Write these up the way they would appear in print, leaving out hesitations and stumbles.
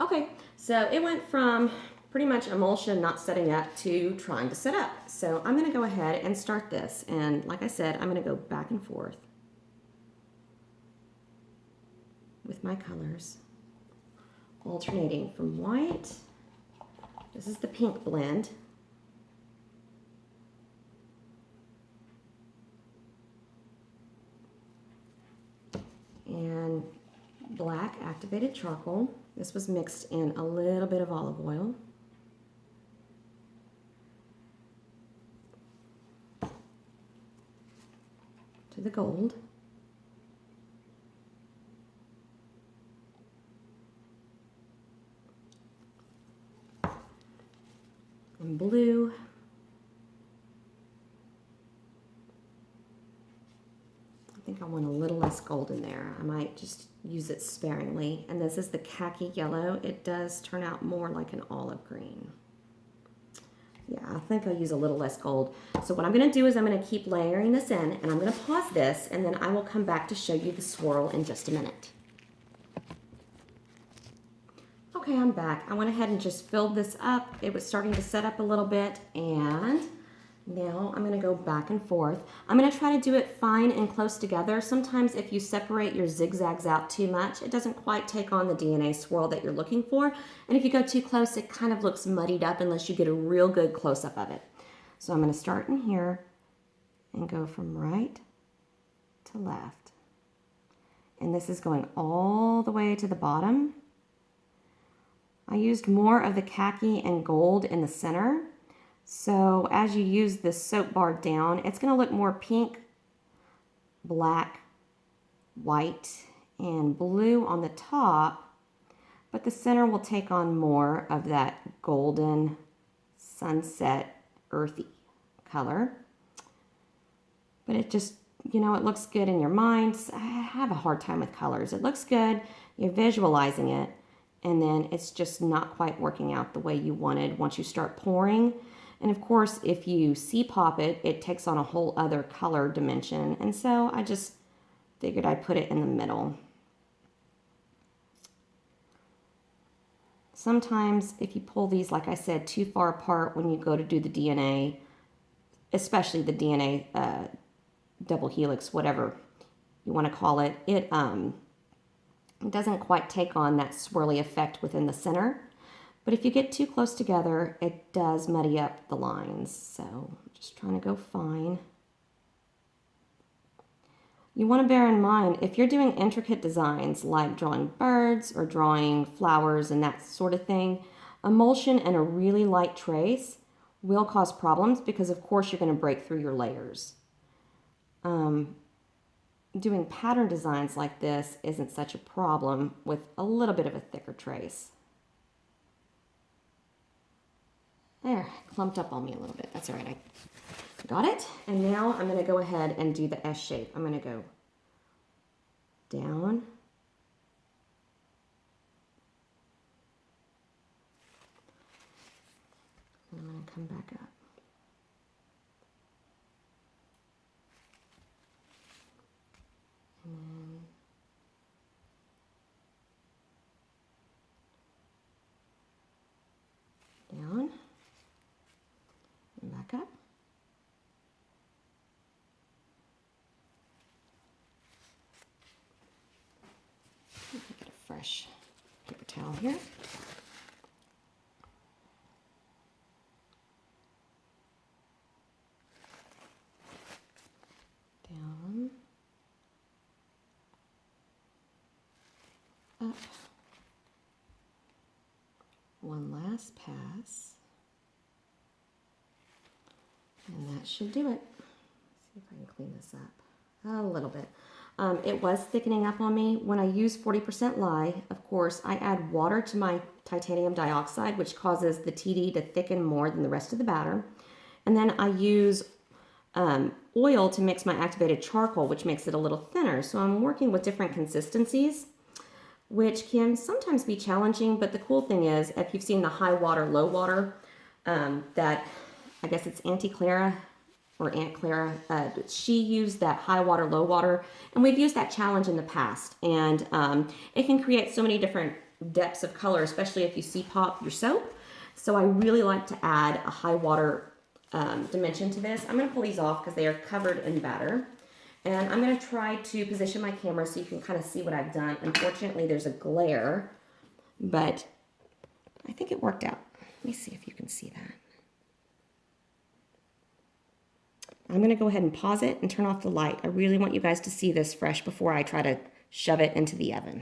Okay, so it went from pretty much emulsion not setting up to trying to set up. So I'm going to go ahead and start this. And like I said, I'm going to go back and forth with my colors, alternating from white. This is the pink blend. And black activated charcoal. This was mixed in a little bit of olive oil. To the gold. And blue. I think I want a little less gold in there. I might just use it sparingly. And this is the khaki yellow. It does turn out more like an olive green. Yeah, I think I'll use a little less gold. So what I'm going to do is I'm going to keep layering this in, and I'm going to pause this, and then I will come back to show you the swirl in just a minute. Okay, I'm back. I went ahead and just filled this up. It was starting to set up a little bit, and now I'm going to go back and forth. I'm going to try to do it fine and close together. Sometimes if you separate your zigzags out too much, it doesn't quite take on the DNA swirl that you're looking for. And if you go too close, it kind of looks muddied up unless you get a real good close-up of it. So I'm going to start in here and go from right to left. And this is going all the way to the bottom. I used more of the khaki and gold in the center. So as you use this soap bar down, it's going to look more pink, black, white, and blue on the top, but the center will take on more of that golden, sunset, earthy color. But it just, you know, it looks good in your mind. I have a hard time with colors. It looks good, you're visualizing it, and then it's just not quite working out the way you wanted once you start pouring. And of course, if you pop it, it takes on a whole other color dimension. And so I just figured I'd put it in the middle. Sometimes if you pull these, like I said, too far apart when you go to do the DNA, especially the DNA double helix, whatever you want to call it, it doesn't quite take on that swirly effect within the center. But if you get too close together, it does muddy up the lines. So just trying to go fine. You want to bear in mind, if you're doing intricate designs like drawing birds or drawing flowers and that sort of thing, emulsion and a really light trace will cause problems because of course you're going to break through your layers. Doing pattern designs like this isn't such a problem with a little bit of a thicker trace. There, clumped up on me a little bit. That's all right, I got it. And now I'm going to go ahead and do the S shape. I'm going to go down, and I'm going to come back up. And then down. Back up. Get a fresh paper towel here. Down. Up. One last pass. And that should do it. Let's see if I can clean this up a little bit. It was thickening up on me. When I use 40% lye, of course, I add water to my titanium dioxide, which causes the TD to thicken more than the rest of the batter. And then I use oil to mix my activated charcoal, which makes it a little thinner. So I'm working with different consistencies, which can sometimes be challenging. But the cool thing is, if you've seen the high water, low water, that I guess it's Auntie Clara or Aunt Clara. She used that high water, low water, and we've used that challenge in the past. And it can create so many different depths of color, especially if you see pop your soap. So I really like to add a high water dimension to this. I'm going to pull these off because they are covered in batter. And I'm going to try to position my camera so you can kind of see what I've done. Unfortunately, there's a glare, but I think it worked out. Let me see if you can see that. I'm going to go ahead and pause it and turn off the light. I really want you guys to see this fresh before I try to shove it into the oven.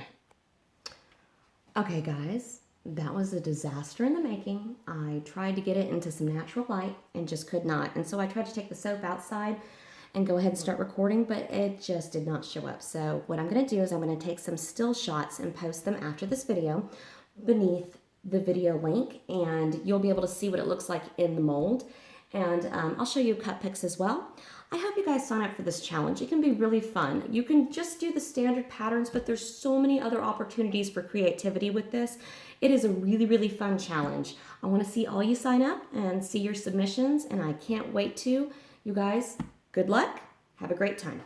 Okay, guys, that was a disaster in the making. I tried to get it into some natural light and just could not. And so I tried to take the soap outside and go ahead and start recording, but it just did not show up. So what I'm going to do is I'm going to take some still shots and post them after this video beneath the video link, and you'll be able to see what it looks like in the mold. And I'll show you cut pics as well. I hope you guys sign up for this challenge. It can be really fun. You can just do the standard patterns, but there's so many other opportunities for creativity with this. It is a really, really fun challenge. I want to see all you sign up and see your submissions, and I can't wait to. You guys, good luck. Have a great time.